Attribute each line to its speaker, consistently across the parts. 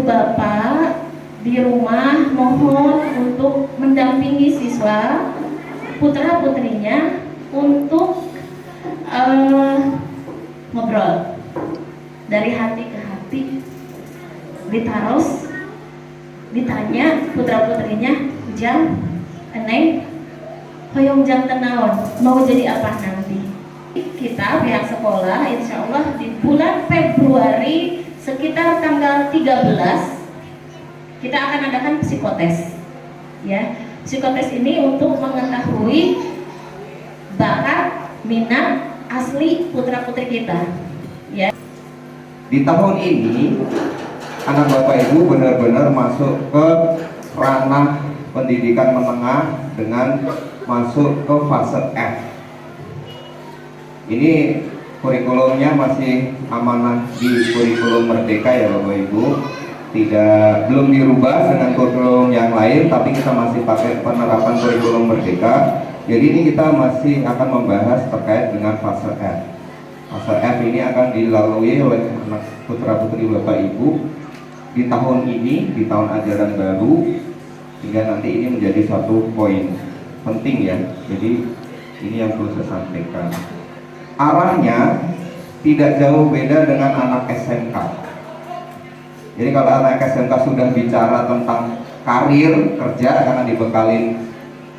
Speaker 1: ibu bapak di rumah mohon untuk mendampingi siswa putra putrinya untuk ngobrol dari hati ke hati, ditaros, ditanya putra putrinya, jam eneng hoyong jam tenaon mau jadi apa nanti. Kita pihak sekolah insya Allah di bulan Februari sekitar tanggal 13 kita akan adakan psikotes, ya. Psikotes ini untuk mengetahui bakat, minat asli putra putri kita, ya.
Speaker 2: Di tahun ini anak bapak ibu benar-benar masuk ke ranah pendidikan menengah dengan masuk ke fase F. Ini kurikulumnya masih amanah di kurikulum Merdeka ya bapak ibu. Belum dirubah dengan kurikulum yang lain, tapi kita masih pakai penerapan kurikulum Merdeka. Jadi ini kita masih akan membahas terkait dengan fase F. Fase F ini akan dilalui oleh anak putra putri bapak ibu di tahun ini, di tahun ajaran baru, sehingga nanti ini menjadi satu poin penting ya. Jadi ini yang perlu saya sampaikan. Arahnya tidak jauh beda dengan anak SMK. Jadi kalau anak SMK sudah bicara tentang karir kerja karena dibekalin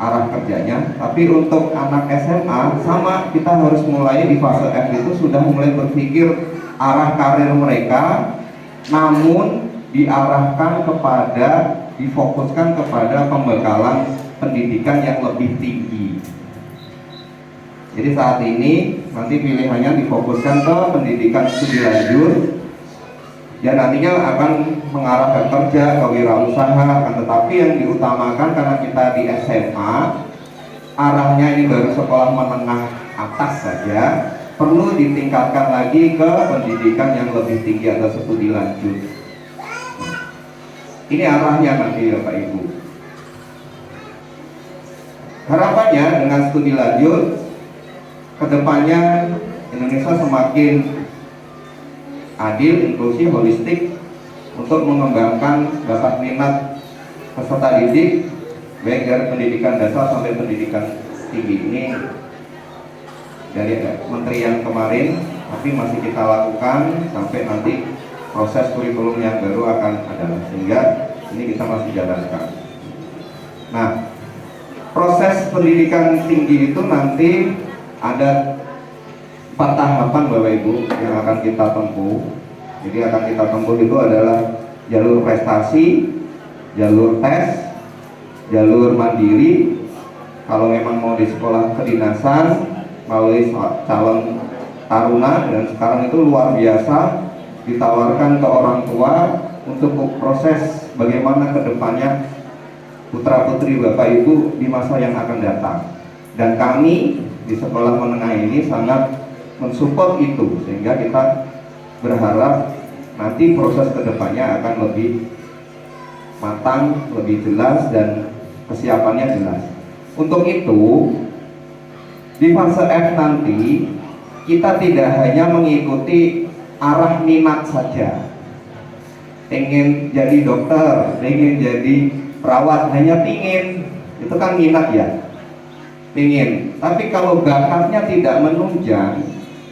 Speaker 2: arah kerjanya, tapi untuk anak SMA sama, kita harus mulai di fase F itu sudah mulai berpikir arah karir mereka, namun diarahkan kepada, difokuskan kepada pembekalan pendidikan yang lebih tinggi. Jadi saat ini nanti pilihannya difokuskan ke pendidikan studi lanjut. Ya nantinya akan mengarah ke kerja, ke wirausaha, akan tetapi yang diutamakan karena kita di SMA, arahnya ini baru sekolah menengah atas saja, perlu ditingkatkan lagi ke pendidikan yang lebih tinggi atau studi lanjut. Ini arahnya nanti ya Pak Ibu. Harapannya dengan studi lanjut, kedepannya Indonesia semakin adil, inklusif, holistik untuk mengembangkan bakat minat peserta didik baik dari pendidikan dasar sampai pendidikan tinggi. Ini dari menteri yang kemarin, tapi masih kita lakukan sampai nanti proses kurikulum yang baru akan ada, sehingga ini kita masih jalankan. Nah, proses pendidikan tinggi itu nanti ada 4 tahapan Bapak Ibu yang akan kita tempuh. Jadi akan kita tempuh itu adalah jalur prestasi, jalur tes, jalur mandiri. Kalau memang mau di sekolah kedinasan melalui calon taruna, dan sekarang itu luar biasa ditawarkan ke orang tua untuk proses bagaimana kedepannya putra putri Bapak Ibu di masa yang akan datang. Dan kami di sekolah menengah ini sangat mensupport itu, sehingga kita berharap nanti proses kedepannya akan lebih matang, lebih jelas, dan kesiapannya jelas. Untuk itu di fase F nanti kita tidak hanya mengikuti arah minat saja, ingin jadi dokter, ingin jadi perawat, hanya pingin, itu kan minat ya, pingin. Tapi kalau bakatnya tidak menunjang,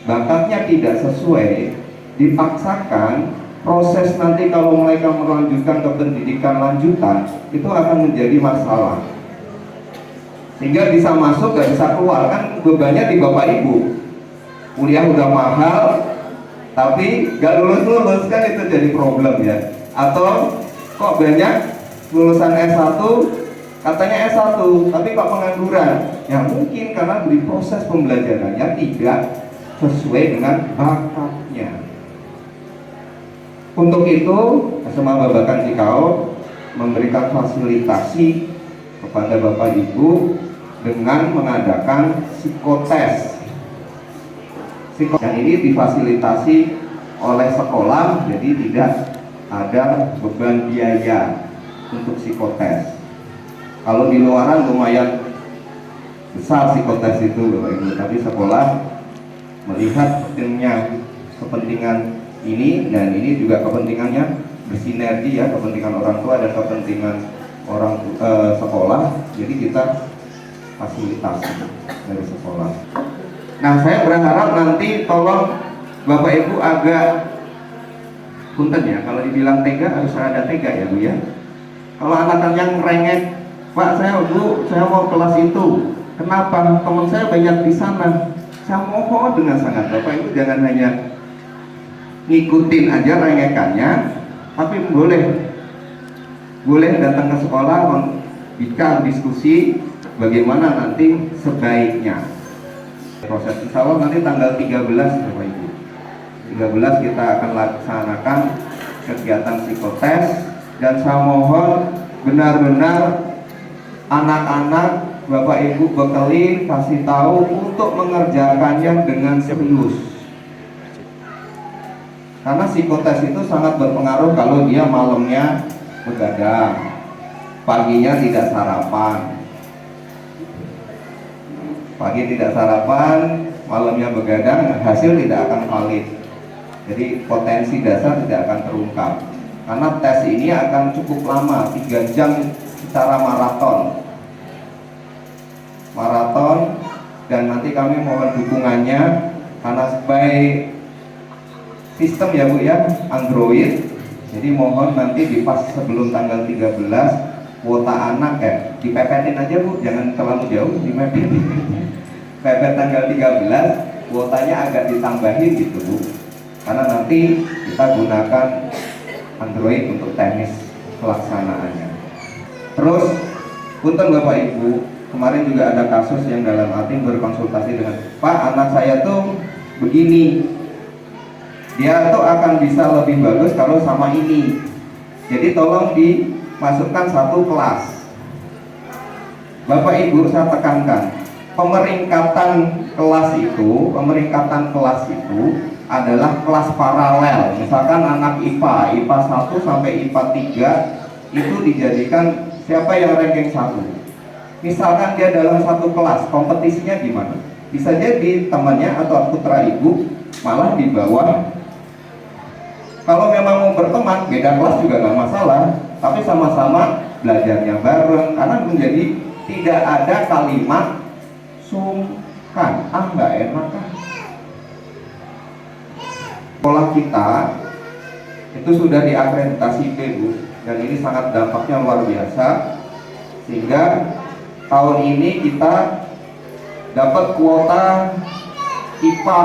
Speaker 2: bakatnya tidak sesuai, dipaksakan, proses nanti kalau mereka melanjutkan ke pendidikan lanjutan itu akan menjadi masalah, sehingga bisa masuk gak bisa keluar, kan bebannya di Bapak Ibu. Kuliah udah mahal tapi gak lulus kan itu jadi problem ya. Atau kok banyak lulusan S1 katanya S1 tapi kok pengangguran, ya mungkin karena di proses pembelajarannya tidak sesuai dengan bakatnya. Untuk itu SMA Babakan Cikau memberikan fasilitasi kepada Bapak Ibu dengan mengadakan psikotes. Dan ini difasilitasi oleh sekolah, jadi tidak ada beban biaya untuk psikotes. Kalau di luaran lumayan besar psikotes itu Bapak Ibu, tapi sekolah melihat pentingnya kepentingan ini, dan ini juga kepentingannya bersinergi ya, kepentingan orang tua dan kepentingan sekolah. Jadi kita fasilitasi dari sekolah. Nah, saya berharap nanti tolong Bapak Ibu agak punten ya, kalau dibilang tega harus ada tega ya Bu ya. Kalau anak-anak yang rengek, Pak saya mau kelas itu, kenapa? Teman saya banyak di sana. Saya mohon dengan sangat Bapak Ibu jangan hanya ngikutin aja rengekannya, tapi boleh datang ke sekolah, bicara diskusi bagaimana nanti sebaiknya. Proses insya Allah nanti tanggal 13 Bapak Ibu 13 kita akan laksanakan kegiatan psikotes, dan saya mohon benar-benar anak-anak Bapak Ibu bekali, kasih tahu untuk mengerjakannya dengan serius, karena psikotes itu sangat berpengaruh kalau dia malamnya begadang, paginya tidak sarapan, malamnya begadang, hasil tidak akan valid. Jadi potensi dasar tidak akan terungkap, karena tes ini akan cukup lama, 3 jam secara maraton, dan nanti kami mohon dukungannya, karena sebagai sistem ya Bu ya, Android. Jadi mohon nanti di pas sebelum tanggal 13 kuota anak dipepetin aja Bu, jangan terlalu jauh, dipepetin. Pepet tanggal 13 kuotanya agak ditambahin gitu Bu, karena nanti kita gunakan Android untuk teknis pelaksanaannya. Terus punten Bapak Ibu, kemarin juga ada kasus yang dalam arti berkonsultasi dengan Pak, anak saya tuh begini, dia tuh akan bisa lebih bagus kalau sama ini, jadi tolong dimasukkan satu kelas. Bapak Ibu saya tekankan, pemeringkatan kelas itu adalah kelas paralel. Misalkan anak IPA 1 sampai IPA 3 itu dijadikan siapa yang ranking 1. Misalkan dia dalam satu kelas, kompetisinya gimana? Bisa jadi temannya atau putra ibu malah di bawah. Kalau memang mau berteman, beda kelas juga nggak masalah, tapi sama-sama belajarnya bareng, karena menjadi tidak ada kalimat sungkan, nggak enak kan. Sekolah kita itu sudah diakreditasi Bu, dan ini sangat dampaknya luar biasa, sehingga tahun ini kita dapat kuota IPA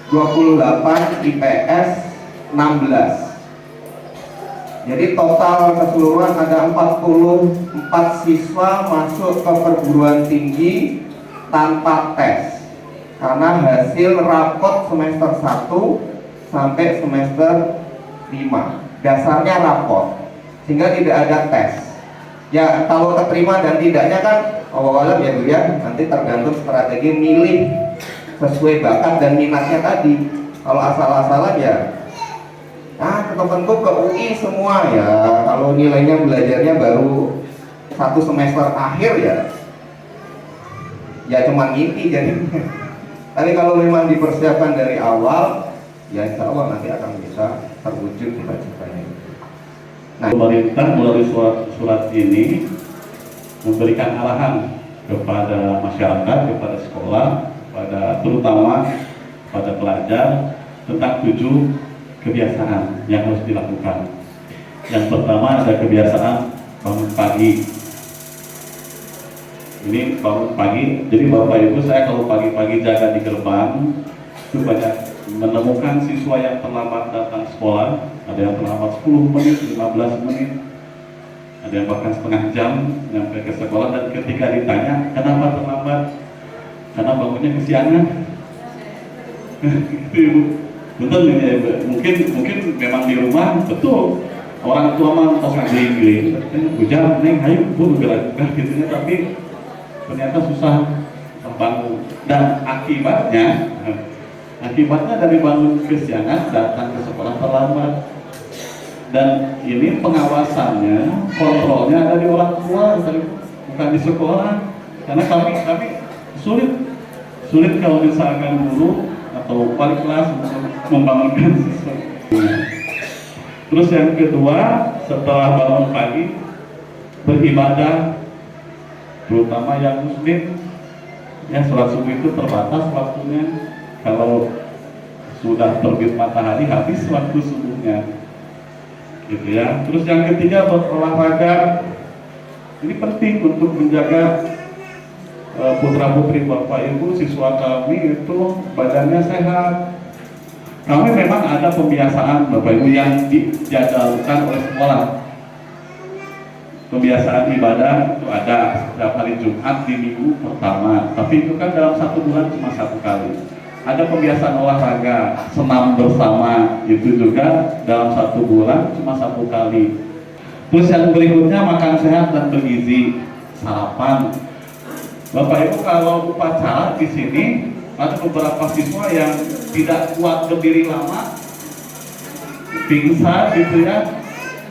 Speaker 2: 28, IPS 16. Jadi total keseluruhan ada 44 siswa masuk ke perguruan tinggi tanpa tes, karena hasil rapot semester 1 sampai semester 5, dasarnya rapot, sehingga tidak ada tes. Ya kalau keterima dan tidaknya kan awal-awal ya Bu ya, nanti tergantung strategi milih sesuai bakat dan minatnya tadi. Kalau asal-asalan ya temanku ke UI semua ya, kalau nilainya belajarnya baru 1 semester akhir ya cuma ngimpi jadi. Tapi kalau memang dipersiapkan dari awal, ya insya Allah nanti akan bisa terwujud cita-citanya. Nah,
Speaker 3: pemerintah melalui surat ini memberikan arahan kepada masyarakat, kepada sekolah, terutama pada pelajar tentang 7 kebiasaan yang harus dilakukan. Yang pertama ada kebiasaan bangun pagi. Ini bangun pagi, jadi Bapak Ibu saya kalau pagi-pagi jaga di gerbang itu banyak menemukan siswa yang terlambat datang sekolah. Ada yang terlambat 10 menit, 15 menit, ada yang bahkan setengah jam sampai ke sekolah, dan ketika ditanya kenapa terlambat, karena bangunnya kesiangan. Gitu Ibu. Betul ini mungkin memang di rumah betul orang tua mah tos ngagling-gling, hujan neng ayo Bu gerak gitu ya, tapi ternyata susah terbangun, dan akibatnya dari bangun kesiangan datang ke sekolah terlambat. Dan ini pengawasannya, kontrolnya ada di orang tua, bukan di sekolah, karena kami sulit kalau misalkan guru atau wali kelas untuk membangunkan siswa. Terus yang kedua, setelah bangun pagi beribadah, terutama yang muslim, ya sholat subuh itu terbatas waktunya. Kalau sudah terbit matahari habis waktu subuhnya, gitu ya. Terus yang ketiga berolahraga. Ini penting untuk menjaga putra putri bapak ibu siswa kami itu badannya sehat. Kami memang ada pembiasaan bapak ibu yang dijadwalkan oleh sekolah. Kebiasaan ibadah itu ada setiap hari Jumat di minggu pertama, tapi itu kan dalam 1 bulan cuma 1 kali. Ada pembiasaan olahraga, senam bersama, itu juga dalam 1 bulan cuma 1 kali. Terus yang berikutnya makan sehat dan bergizi, sarapan. Bapak Ibu kalau upacara di sini ada beberapa siswa yang tidak kuat berdiri lama, pingsan gitu ya,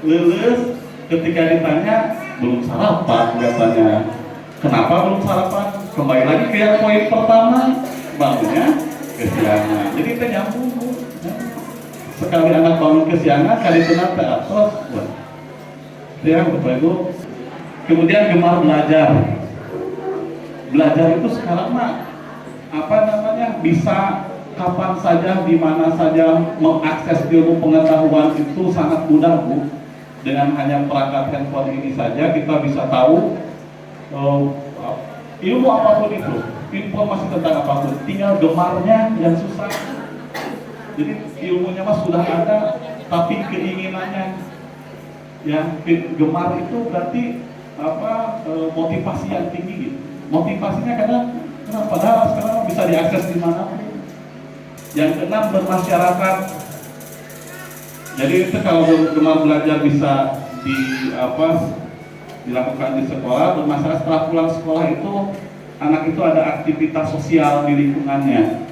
Speaker 3: leles. Ketika ditanya belum sarapan katanya. Kenapa belum sarapan? Kembali lagi ke yang poin pertama, bangunnya kesiangan. Jadi kita nyambung. Sekali anak bangun kesiangan, kali senang teratos. Ya, Bapak Ibu. Kemudian gemar belajar. Belajar itu sekarang mah bisa kapan saja, di mana saja mengakses ilmu pengetahuan itu sangat mudah, Bu. Dengan hanya perangkat handphone ini saja kita bisa tahu ilmu apapun itu, informasi tentang apapun, tinggal gemarnya yang susah. Jadi ilmunya mah sudah ada, tapi keinginannya, ya gemar itu berarti motivasi yang tinggi gitu. Motivasinya karena padahal sekarang bisa diakses di mana. Yang keenam, bermasyarakat. Jadi itu kalau gemar belajar bisa dilakukan di sekolah. Bermasyarakat setelah pulang sekolah itu anak itu ada aktivitas sosial di lingkungannya,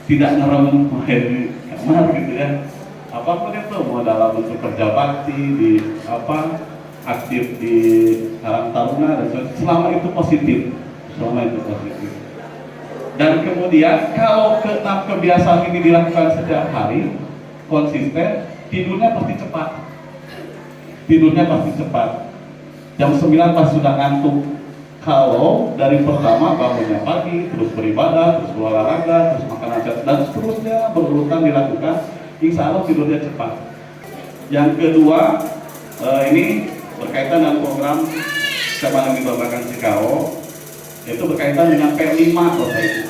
Speaker 3: tidak ngerem di kamar gitu ya. Apapun itu, mau dalam bentuk kerja bakti, aktif di Karang Taruna dan sebagainya, selama itu positif. Dan kemudian kalau kebiasaan ini dilakukan setiap hari konsisten, tidurnya pasti cepat. Jam 9 pas sudah ngantuk. Kalau dari pertama bangunnya pagi, terus beribadah, terus olahraga, terus makan aja, dan seterusnya berurutan dilakukan, insya Allah tidurnya cepat. Yang kedua, ini berkaitan dengan program Cabang Babakan Cikao, itu berkaitan dengan P5, Bapak Ibu.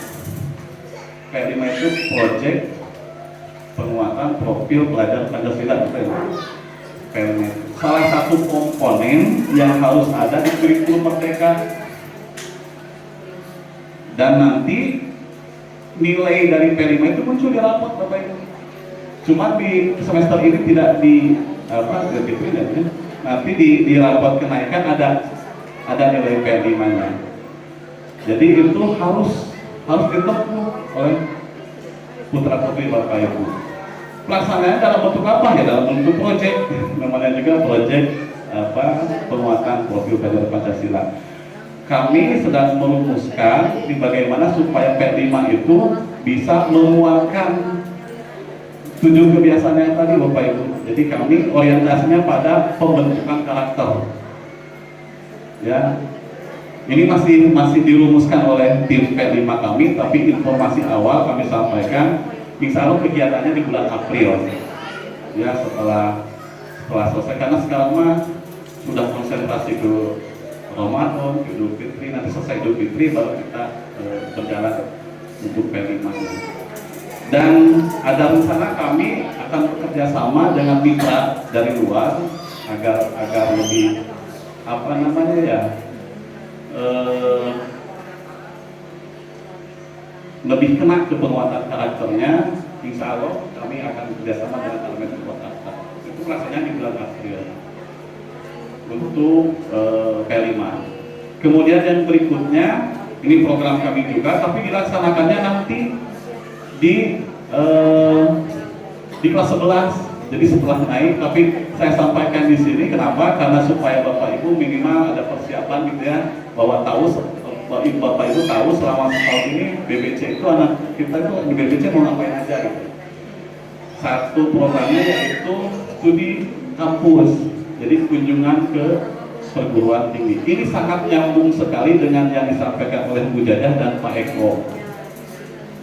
Speaker 3: P5 itu proyek penguatan profil pelajar Pancasila, Bapak Ibu. P5 salah satu komponen yang harus ada di kurikulum Merdeka. Dan nanti nilai dari P5 itu muncul di rapot, Bapak Ibu. Cuma di semester ini tidak nanti di rapot kenaikan ada nilai P5-nya. Jadi itu harus ditempuh oleh putra putri Bapak Ibu. Pelaksanaannya dalam bentuk apa ya? Dalam bentuk proyek, namanya juga proyek penguatan profil pelajar Pancasila. Kami sedang merumuskan bagaimana supaya P5 itu bisa menguatkan 7 kebiasaan yang tadi, Bapak Ibu. Jadi kami orientasinya pada pembentukan karakter. Ya, ini masih dirumuskan oleh tim P5 kami, tapi informasi awal kami sampaikan. Insya Allah kegiatannya di bulan April. Ya, setelah selesai, karena sekarang mah sudah konsentrasi ke Ramadan, Idul Fitri. Nanti selesai Idul Fitri baru kita berjalan untuk P5. Dan ada rencana kami akan bekerja sama dengan mitra dari luar agar lebih lebih kena ke penguatan karakternya. Insya Allah kami akan bekerjasama dengan elemen Jakarta. Itu rasanya di bulan April untuk P5. Kemudian yang berikutnya, ini program kami juga, tapi dilaksanakannya nanti di kelas 11. Jadi setelah naik, tapi saya sampaikan di sini kenapa? Karena supaya Bapak Ibu minimal ada persiapan gitu ya, bahwa Bapak Ibu tahu selama setahun ini BBC itu anak kita itu di BBC mau ngapain aja gitu. Satu programnya yaitu studi kampus, jadi kunjungan ke perguruan tinggi. Ini sangat nyambung sekali dengan yang disampaikan oleh Bu Jadah dan Pak Eko.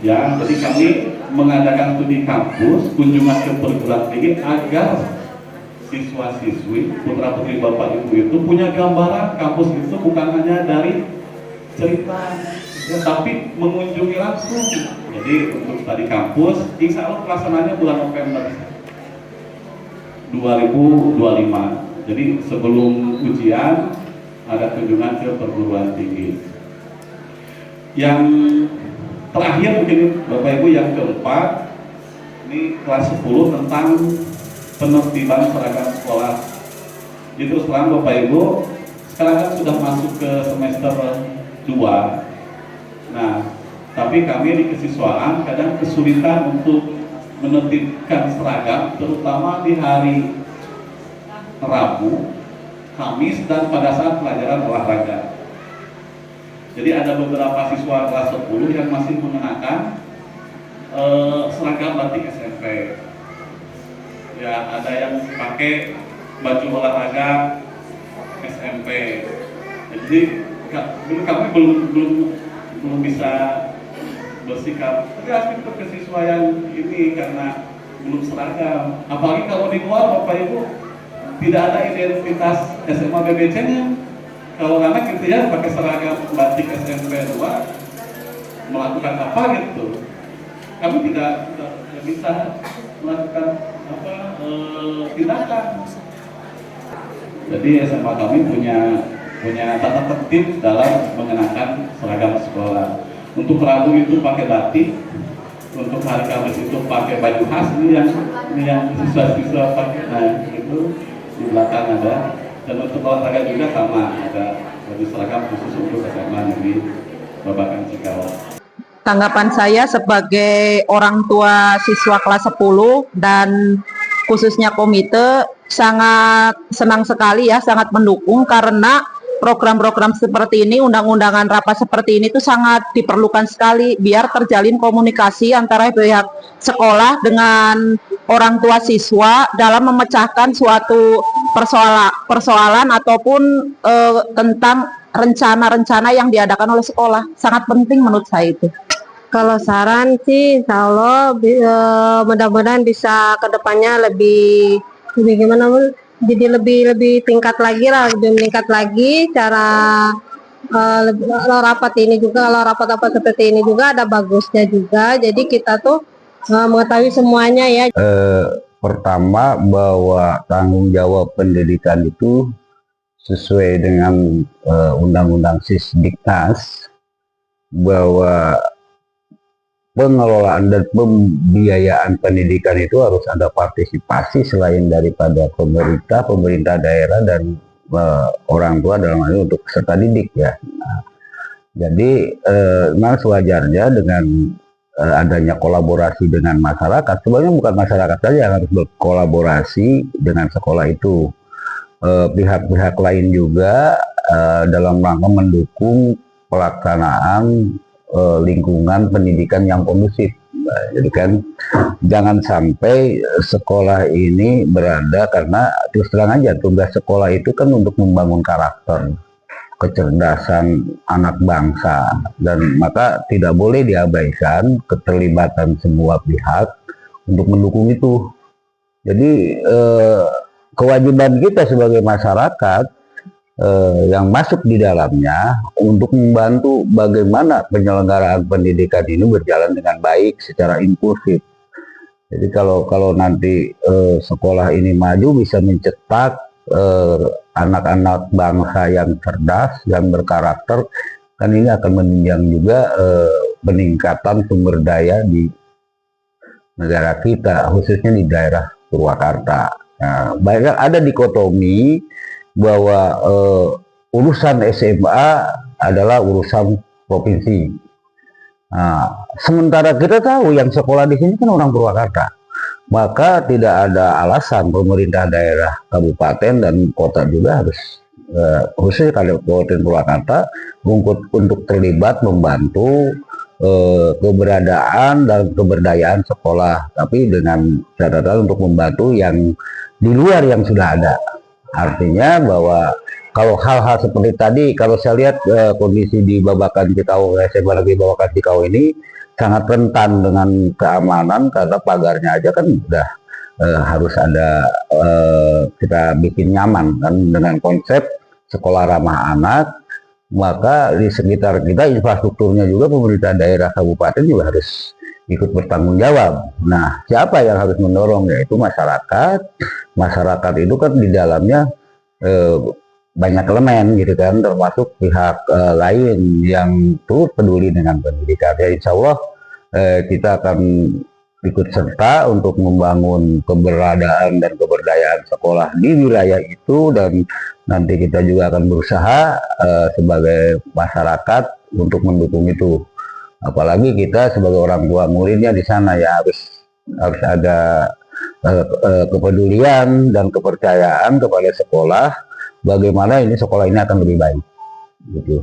Speaker 3: Ya, jadi kami mengadakan studi kampus, kunjungan ke perguruan tinggi agar siswa-siswi, putra-putri Bapak Ibu itu punya gambaran kampus itu bukan hanya dari cerita, ya, tapi mengunjungi langsung. Jadi untuk studi kampus, insya Allah pelaksanaannya bulan November 2025. Jadi sebelum ujian ada kunjungan ke perguruan tinggi. Yang terakhir mungkin Bapak Ibu yang keempat, ini kelas 10 tentang penertiban seragam sekolah. Jadi terus terang Bapak Ibu, sekarang kan sudah masuk ke semester 2. Nah, tapi kami di kesiswaan kadang kesulitan untuk menertibkan seragam, terutama di hari Rabu, Kamis, dan pada saat pelajaran olahraga. Jadi ada beberapa siswa kelas 10 yang masih mengenakan seragam batik SMP. Ya, ada yang pakai baju olahraga SMP. Jadi kami belum bisa bersikap tegas untuk ke siswa yang ini karena belum seragam. Apalagi kalau di luar Bapak Ibu tidak ada identitas SMA BBC-nya. Kalau anak gitu ya pakai seragam batik SMP 2 melakukan apa gitu, kami tidak bisa melakukan tindakan. Jadi SMA kami punya tata tertib dalam mengenakan seragam sekolah. Untuk Rabu itu pakai batik, untuk hari Kamis itu pakai baju khas. Ini yang siswa-siswa pakai. Nah itu di belakang ada. Dan untuk olahraga juga sama, ada baju seragam khusus untuk SMA Negeri Babakan Cikal.
Speaker 4: Tanggapan saya sebagai orang tua siswa kelas 10 dan khususnya komite sangat senang sekali ya, sangat mendukung karena program-program seperti ini, undang-undangan rapat seperti ini itu sangat diperlukan sekali biar terjalin komunikasi antara pihak sekolah dengan orang tua siswa dalam memecahkan suatu persoalan ataupun tentang rencana-rencana yang diadakan oleh sekolah. Sangat penting menurut saya itu.
Speaker 5: Kalau saran sih, insya Allah mudah-mudahan bisa kedepannya lebih gimana, jadi lebih tingkat lagi lah, lebih meningkat lagi cara kalau rapat ini juga, kalau rapat-rapat seperti ini juga ada bagusnya juga. Jadi kita tuh mengetahui semuanya ya.
Speaker 6: Pertama, bahwa tanggung jawab pendidikan itu sesuai dengan Undang-Undang Sisdiknas, bahwa pengelolaan dan pembiayaan pendidikan itu harus ada partisipasi selain daripada pemerintah daerah dan orang tua dalam hal ini untuk peserta didik ya. Nah, jadi memang sewajarnya dengan adanya kolaborasi dengan masyarakat. Sebenarnya bukan masyarakat saja yang harus berkolaborasi dengan sekolah itu, pihak-pihak lain juga dalam rangka mendukung pelaksanaan lingkungan pendidikan yang kondusif. Jadi kan jangan sampai sekolah ini berada, karena terus terang aja tugas sekolah itu kan untuk membangun karakter, kecerdasan anak bangsa, dan maka tidak boleh diabaikan keterlibatan semua pihak untuk mendukung itu. Jadi kewajiban kita sebagai masyarakat yang masuk di dalamnya untuk membantu bagaimana penyelenggaraan pendidikan ini berjalan dengan baik secara inklusif. Jadi kalau nanti sekolah ini maju, bisa mencetak anak-anak bangsa yang cerdas, yang berkarakter, kan ini akan menunjang juga peningkatan sumber daya di negara kita, khususnya di daerah Purwakarta. Nah, banyak ada dikotomi bahwa urusan SMA adalah urusan provinsi. Nah, sementara kita tahu yang sekolah di sini kan orang Purwakarta, maka tidak ada alasan pemerintah daerah, kabupaten dan kota juga harus khususnya Kabupaten Purwakarta untuk terlibat membantu keberadaan dan keberdayaan sekolah, tapi dengan catatan untuk membantu yang di luar yang sudah ada. Artinya bahwa kalau hal-hal seperti tadi, kalau saya lihat kondisi di Babakan Cikau, SMA Negeri Babakan Cikau ini sangat rentan dengan keamanan karena pagarnya aja kan udah harus ada kita bikin nyaman kan dengan konsep sekolah ramah anak. Maka di sekitar kita infrastrukturnya juga pemerintah daerah kabupaten juga harus ikut bertanggung jawab. Nah, siapa yang harus mendorong? Yaitu masyarakat. Masyarakat itu kan di dalamnya banyak elemen gitu kan, termasuk pihak lain yang turut peduli dengan pendidikan. Ya, insya Allah kita akan ikut serta untuk membangun keberadaan dan keberdayaan sekolah di wilayah itu, dan nanti kita juga akan berusaha sebagai masyarakat untuk mendukung itu. Apalagi kita sebagai orang tua muridnya di sana ya harus ada kepedulian dan kepercayaan kepada sekolah, bagaimana ini sekolah ini akan lebih baik gitu.